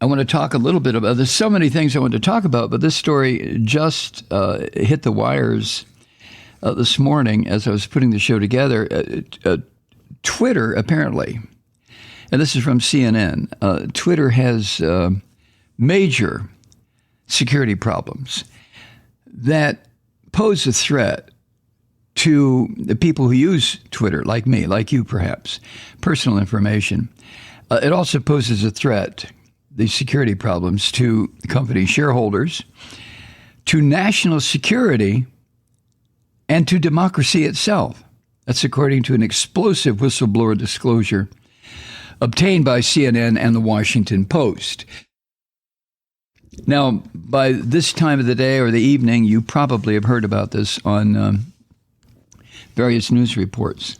I want to talk a little bit about, there's so many things I want to talk about, but this story just hit the wires this morning as I was putting the show together. Twitter, apparently, and this is from CNN, Twitter has major security problems that pose a threat to the people who use Twitter, like me, like you perhaps, personal information. It also poses a threat, these security problems, to company shareholders, to national security, and to democracy itself. That's according to an explosive whistleblower disclosure obtained by CNN and the Washington Post. Now, by this time of the day or the evening, you probably have heard about this on various news reports.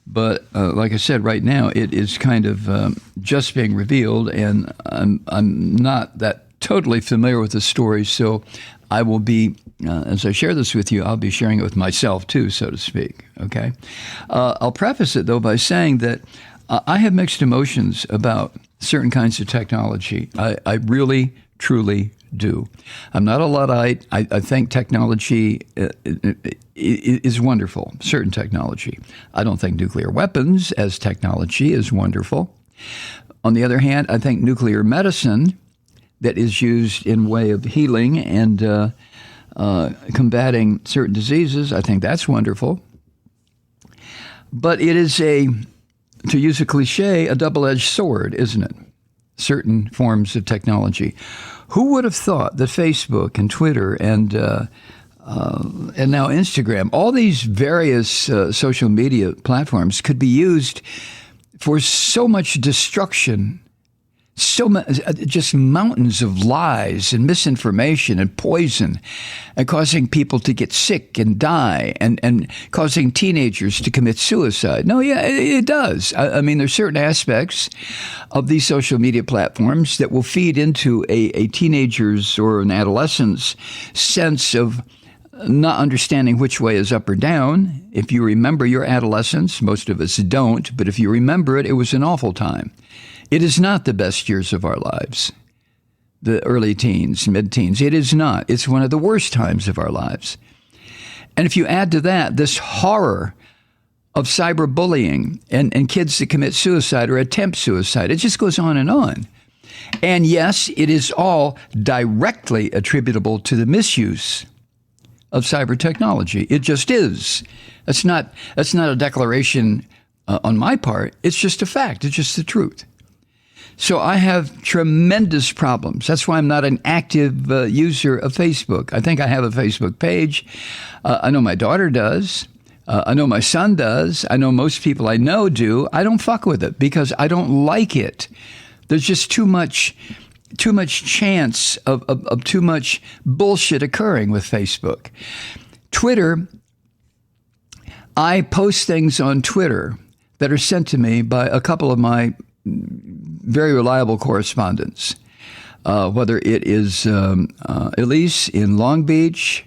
But like I said, right now, it is kind of just being revealed, and I'm not that totally familiar with the story, so I will be, as I share this with you, I'll be sharing it with myself too, so to speak, okay? I'll preface it, though, by saying that I have mixed emotions about certain kinds of technology. I really, truly do. I'm not a Luddite. I think technology is wonderful, certain technology. I don't think nuclear weapons as technology is wonderful. On the other hand, I think nuclear medicine that is used in way of healing and combating certain diseases, I think that's wonderful. But it is to use a cliche, a double-edged sword, isn't it? Certain forms of technology. Who would have thought that Facebook and Twitter and now Instagram, all these various social media platforms could be used for so much destruction, just mountains of lies and misinformation and poison, and causing people to get sick and die, and causing teenagers to commit suicide. No, yeah, it does. I mean, there's certain aspects of these social media platforms that will feed into a teenager's or an adolescent's sense of not understanding which way is up or down. If you remember your adolescence, most of us don't, but if you remember it, it was an awful time. It is not the best years of our lives, the early teens, mid-teens. It is not. It's one of the worst times of our lives. And if you add to that this horror of cyberbullying and kids that commit suicide or attempt suicide, it just goes on and on. And yes, it is all directly attributable to the misuse of cyber technology. It just is. That's not a declaration on my part. It's just a fact. It's just the truth. So I have tremendous problems. That's why I'm not an active user of Facebook. I think I have a Facebook page. I know my daughter does. I know my son does. I know most people I know do. I don't fuck with it because I don't like it. There's just too much chance of too much bullshit occurring with Facebook. Twitter, I post things on Twitter that are sent to me by a couple of my very reliable correspondents, whether it is Elise in Long Beach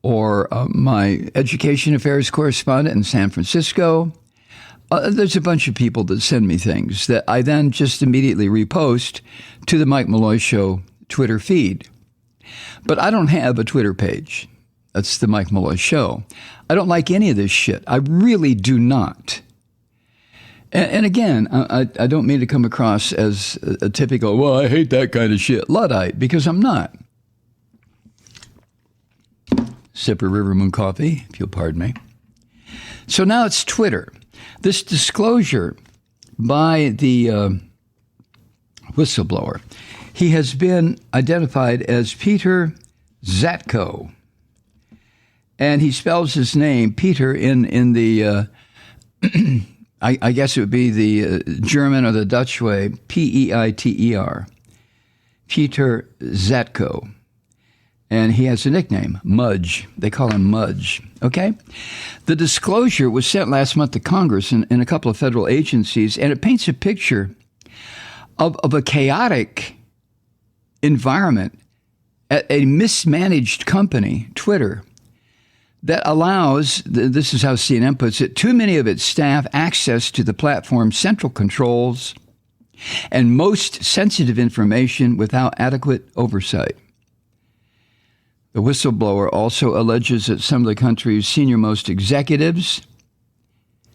or my education affairs correspondent in San Francisco. There's a bunch of people that send me things that I then just immediately repost to the Mike Malloy Show Twitter feed. But I don't have a Twitter page. That's the Mike Malloy Show. I don't like any of this shit. I really do not. And again, I don't mean to come across as a typical, well, I hate that kind of shit, Luddite, because I'm not. Sip of River Moon coffee, if you'll pardon me. So now it's Twitter. This disclosure by the whistleblower, he has been identified as Peter Zatko. And he spells his name, Peter, in the... I guess it would be the German or the Dutch way, Peiter, Peter Zatko. And he has a nickname, Mudge. They call him Mudge, okay? The disclosure was sent last month to Congress and a couple of federal agencies, and it paints a picture of a chaotic environment at a mismanaged company, Twitter, that allows, this is how CNN puts it, too many of its staff access to the platform's central controls, and most sensitive information without adequate oversight. The whistleblower also alleges that some of the country's senior-most executives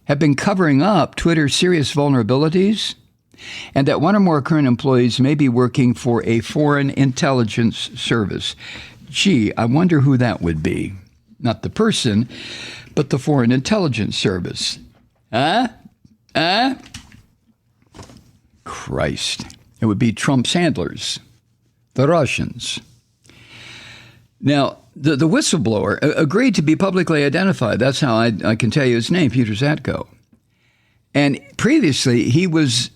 have been covering up Twitter's serious vulnerabilities, and that one or more current employees may be working for a foreign intelligence service. Gee, I wonder who that would be. Not the person, but the foreign intelligence service. Christ. It would be Trump's handlers, the Russians. Now, the whistleblower agreed to be publicly identified. That's how I can tell you his name, Peter Zatko. And previously, he was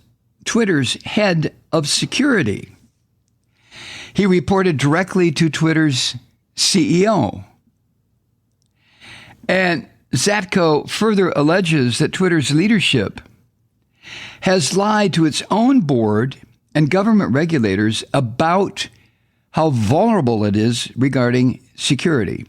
Twitter's head of security. He reported directly to Twitter's CEO. And Zatko further alleges that Twitter's leadership has lied to its own board and government regulators about how vulnerable it is regarding security,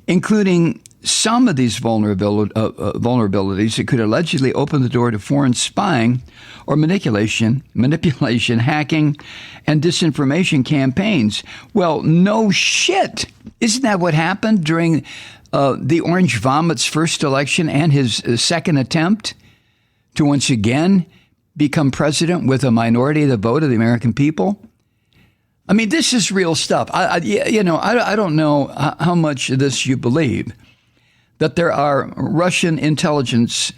including some of these vulnerabilities that could allegedly open the door to foreign spying or manipulation, hacking, and disinformation campaigns. Well, no shit. Isn't that what happened during the Orange Vomit's first election and his second attempt to once again become president with a minority of the vote of the American people? I mean, this is real stuff. I don't know how much of this you believe, that there are Russian intelligence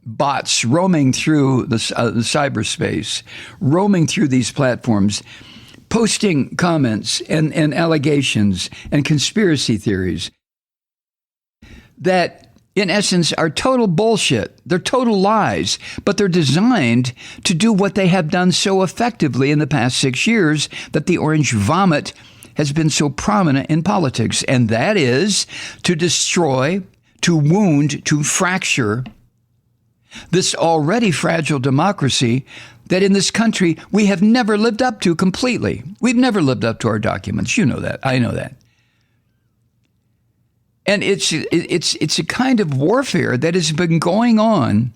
bots roaming through the cyberspace, roaming through these platforms, posting comments and allegations and conspiracy theories that, in essence, are total bullshit. They're total lies, but they're designed to do what they have done so effectively in the past 6 years that the Orange Vomit has been so prominent in politics, and that is to destroy, to wound, to fracture this already fragile democracy that in this country we have never lived up to completely. We've never lived up to our documents. You know that. I know that. And it's a kind of warfare that has been going on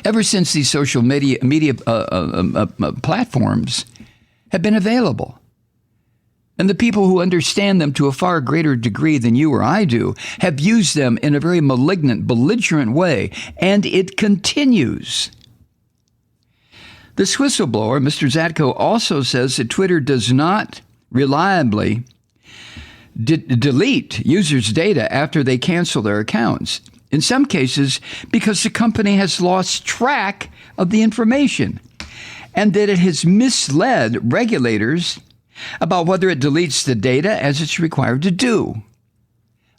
ever since these social media platforms have been available. And the people who understand them to a far greater degree than you or I do have used them in a very malignant, belligerent way, and it continues. This whistleblower, Mr. Zatko, also says that Twitter does not reliably delete users' data after they cancel their accounts, in some cases because the company has lost track of the information and that it has misled regulators about whether it deletes the data as it's required to do.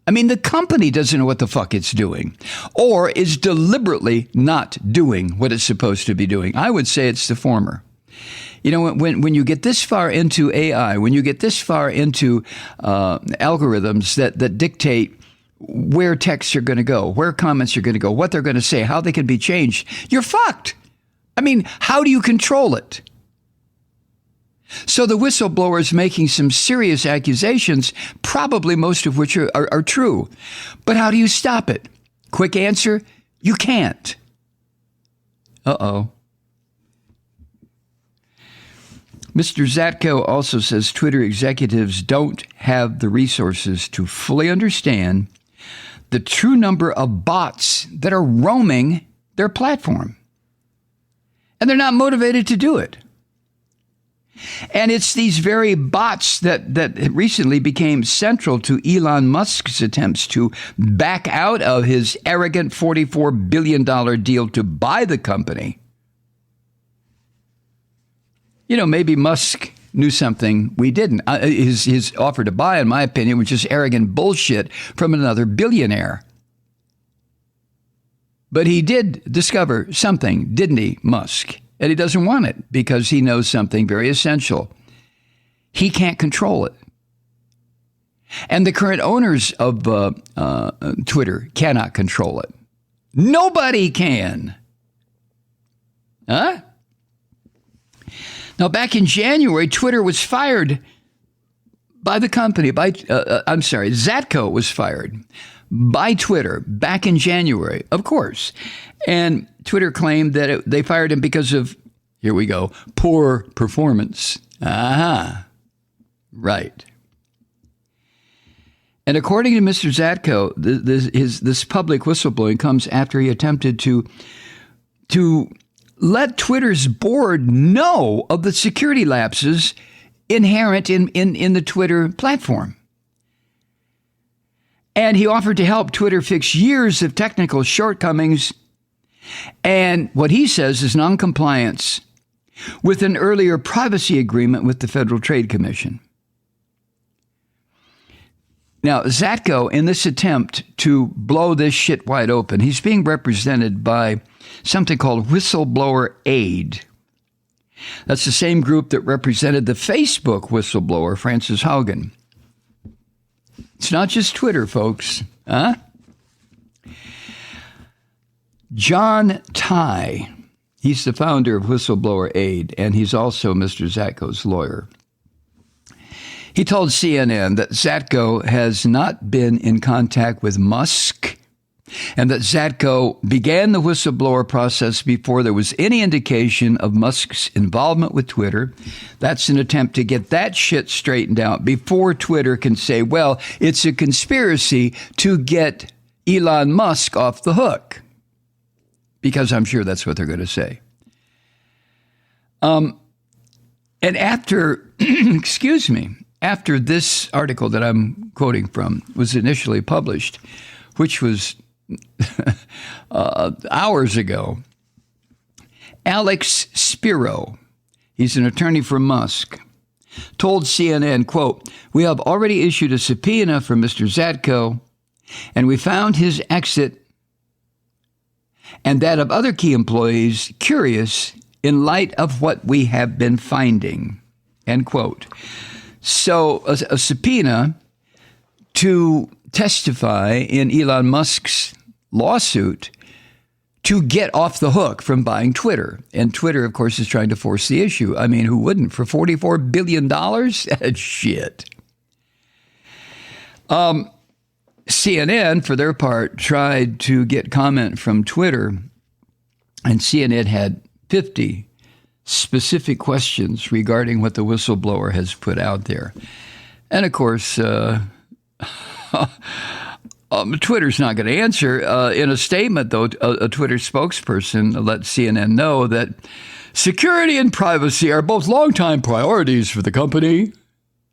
I mean, the company doesn't know what the fuck it's doing or is deliberately not doing what it's supposed to be doing. I would say it's the former. You know, when you get this far into AI, when you get this far into algorithms that dictate where texts are going to go, where comments are going to go, what they're going to say, how they can be changed, you're fucked. I mean, how do you control it? So the whistleblower is making some serious accusations, probably most of which are true. But how do you stop it? Quick answer, you can't. Uh-oh. Mr. Zatko also says Twitter executives don't have the resources to fully understand the true number of bots that are roaming their platform. And they're not motivated to do it. And it's these very bots that recently became central to Elon Musk's attempts to back out of his arrogant $44 billion deal to buy the company. You know, maybe Musk knew something we didn't. His offer to buy, in my opinion, was just arrogant bullshit from another billionaire. But he did discover something, didn't he, Musk? And he doesn't want it because he knows something very essential. He can't control it. And the current owners of Twitter cannot control it. Nobody can. Huh? Now, back in January, Twitter was fired by the company, Zatko was fired by Twitter back in January, of course. And Twitter claimed that they fired him because of, here we go, poor performance. Aha. Right. And according to Mr. Zatko, this public whistleblowing comes after he attempted to let Twitter's board know of the security lapses inherent in the Twitter platform. And he offered to help Twitter fix years of technical shortcomings and what he says is noncompliance with an earlier privacy agreement with the Federal Trade Commission. Now, Zatko, in this attempt to blow this shit wide open, he's being represented by something called Whistleblower Aid. That's the same group that represented the Facebook whistleblower, Frances Haugen. It's not just Twitter, folks. Huh? John Ty, he's the founder of Whistleblower Aid, and he's also Mr. Zatko's lawyer. He told CNN that Zatko has not been in contact with Musk and that Zatko began the whistleblower process before there was any indication of Musk's involvement with Twitter. That's an attempt to get that shit straightened out before Twitter can say, well, it's a conspiracy to get Elon Musk off the hook. Because I'm sure that's what they're going to say. And after, after this article that I'm quoting from was initially published, which was hours ago, Alex Spiro, he's an attorney for Musk, told CNN, quote, "We have already issued a subpoena for Mr. Zatko, and we found his exit and that of other key employees curious in light of what we have been finding," end quote. So a subpoena to testify in Elon Musk's lawsuit to get off the hook from buying Twitter. And Twitter, of course, is trying to force the issue. I mean, who wouldn't? For $44 billion? That's shit. CNN, for their part, tried to get comment from Twitter, and CNN had 50 specific questions regarding what the whistleblower has put out there. And of course, Twitter's not going to answer. In a statement, though, a Twitter spokesperson let CNN know that security and privacy are both longtime priorities for the company.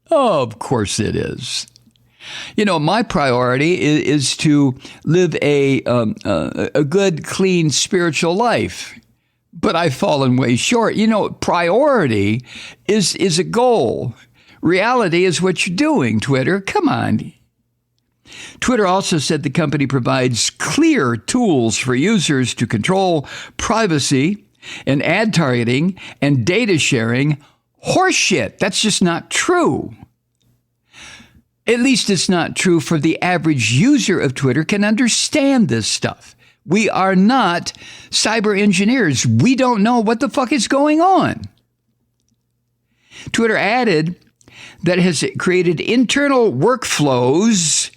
Of course it is. You know, my priority is to live a good, clean, spiritual life. But I've fallen way short. You know, priority is a goal. Reality is what you're doing, Twitter. Come on. Twitter also said the company provides clear tools for users to control privacy and ad targeting and data sharing. Horseshit. That's just not true. At least it's not true for the average user of Twitter can understand this stuff. We are not cyber engineers. We don't know what the fuck is going on. Twitter added that it has created internal workflows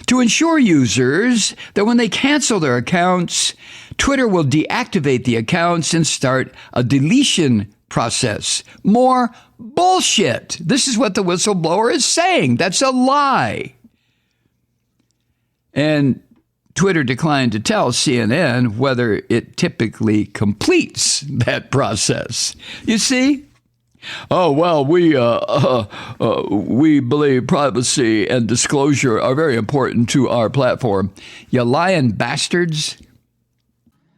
to ensure users that when they cancel their accounts, Twitter will deactivate the accounts and start a deletion process. More bullshit. This is what the whistleblower is saying. That's a lie. And Twitter declined to tell CNN whether it typically completes that process. You see? Oh, well, we believe privacy and disclosure are very important to our platform. You lying bastards.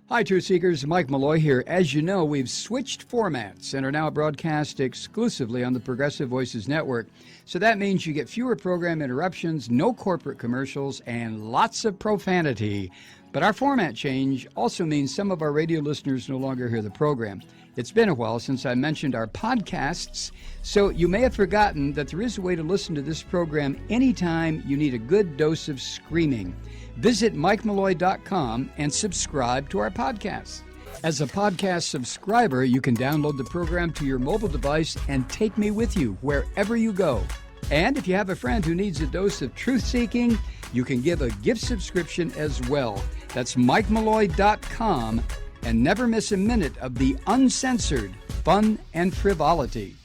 Hi, Truth Seekers. Mike Malloy here. As you know, we've switched formats and are now broadcast exclusively on the Progressive Voices Network. So that means you get fewer program interruptions, no corporate commercials, and lots of profanity. But our format change also means some of our radio listeners no longer hear the program. It's been a while since I mentioned our podcasts, so you may have forgotten that there is a way to listen to this program anytime you need a good dose of screaming. Visit MikeMalloy.com and subscribe to our podcast. As a podcast subscriber, you can download the program to your mobile device and take me with you wherever you go. And if you have a friend who needs a dose of truth-seeking, you can give a gift subscription as well. That's MikeMalloy.com, and never miss a minute of the uncensored fun and frivolity.